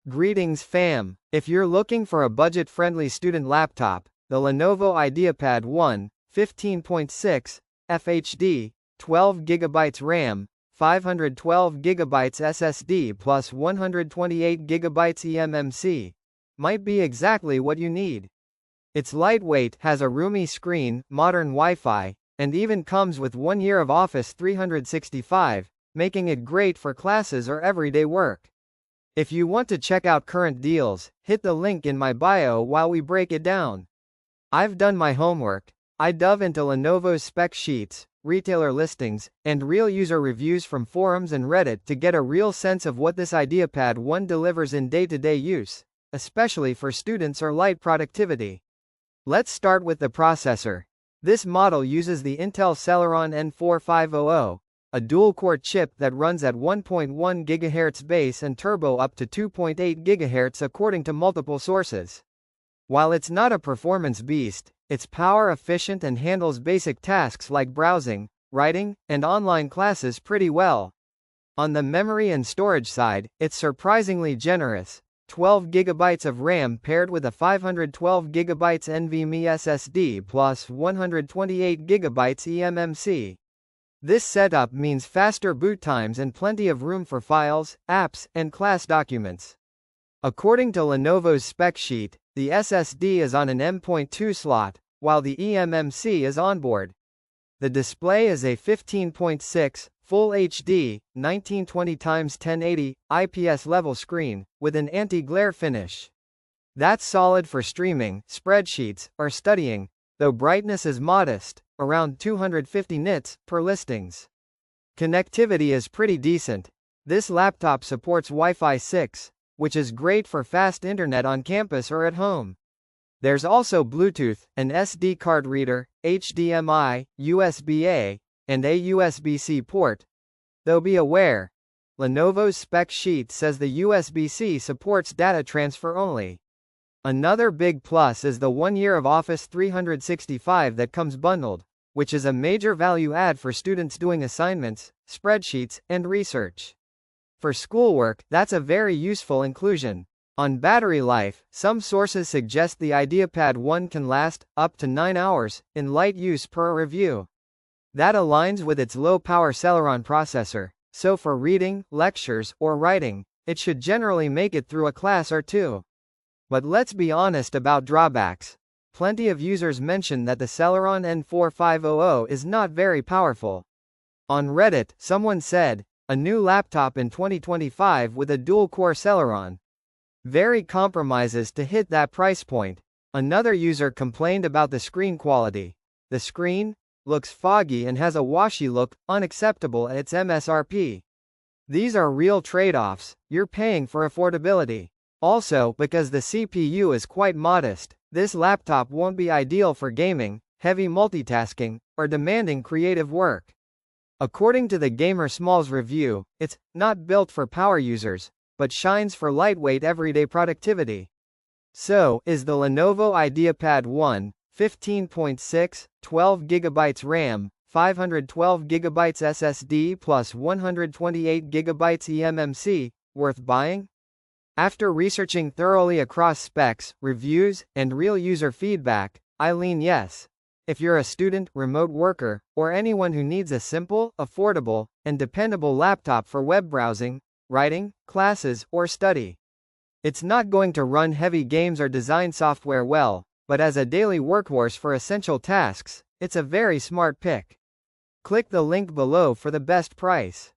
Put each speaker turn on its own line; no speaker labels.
Greetings fam! If you're looking for a budget-friendly student laptop, the Lenovo IdeaPad 1, 15.6 FHD, 12GB RAM, 512GB SSD plus 128GB eMMC might be exactly what you need. It's lightweight, has a roomy screen, modern Wi-Fi, and even comes with 1 year of Office 365, making it great for classes or everyday work. If you want to check out current deals, hit the link in my bio while we break it down. I've done my homework. I dove into Lenovo's spec sheets, retailer listings, and real user reviews from forums and Reddit to get a real sense of what this IdeaPad 1 delivers in day-to-day use, especially for students or light productivity. Let's start with the processor. This model uses the Intel Celeron N4500, a dual-core chip that runs at 1.1 GHz base and turbo up to 2.8 GHz according to multiple sources. While it's not a performance beast, it's power efficient and handles basic tasks like browsing, writing, and online classes pretty well. On the memory and storage side, it's surprisingly generous. 12GB of RAM paired with a 512GB NVMe SSD plus 128GB eMMC. This setup means faster boot times and plenty of room for files, apps, and class documents. According to Lenovo's spec sheet, the SSD is on an M.2 slot, while the eMMC is onboard. The display is a 15.6 Full HD, 1920x1080 IPS level screen, with an anti-glare finish. That's solid for streaming, spreadsheets, or studying, though brightness is modest, around 250 nits, per listings. Connectivity is pretty decent. This laptop supports Wi-Fi 6, which is great for fast internet on campus or at home. There's also Bluetooth, an SD card reader, HDMI, USB-A, and a USB-C port. Though be aware, Lenovo's spec sheet says the USB-C supports data transfer only. Another big plus is the 1 year of Office 365 that comes bundled, which is a major value add for students doing assignments, spreadsheets, and research. For schoolwork, that's a very useful inclusion. On battery life, some sources suggest the IdeaPad 1 can last up to 9 hours in light use per review. That aligns with its low-power Celeron processor, so for reading, lectures, or writing, it should generally make it through a class or two. But let's be honest about drawbacks. Plenty of users mention that the Celeron N4500 is not very powerful. On Reddit, someone said, "A new laptop in 2025 with a dual-core Celeron. Very compromises to hit that price point." Another user complained about the screen quality. The screen looks foggy and has a washy look, unacceptable at its MSRP. These are real trade-offs. You're paying for affordability. Also, because the CPU is quite modest, this laptop won't be ideal for gaming, heavy multitasking, or demanding creative work. According to the Gamer Smalls review, it's not built for power users, but shines for lightweight everyday productivity. So, is the Lenovo IdeaPad 1, 15.6, 12GB RAM, 512GB SSD plus 128GB eMMC, worth buying? After researching thoroughly across specs, reviews, and real user feedback, I lean yes. If you're a student, remote worker, or anyone who needs a simple, affordable, and dependable laptop for web browsing, writing, classes, or study. It's not going to run heavy games or design software well, but as a daily workhorse for essential tasks, it's a very smart pick. Click the link below for the best price.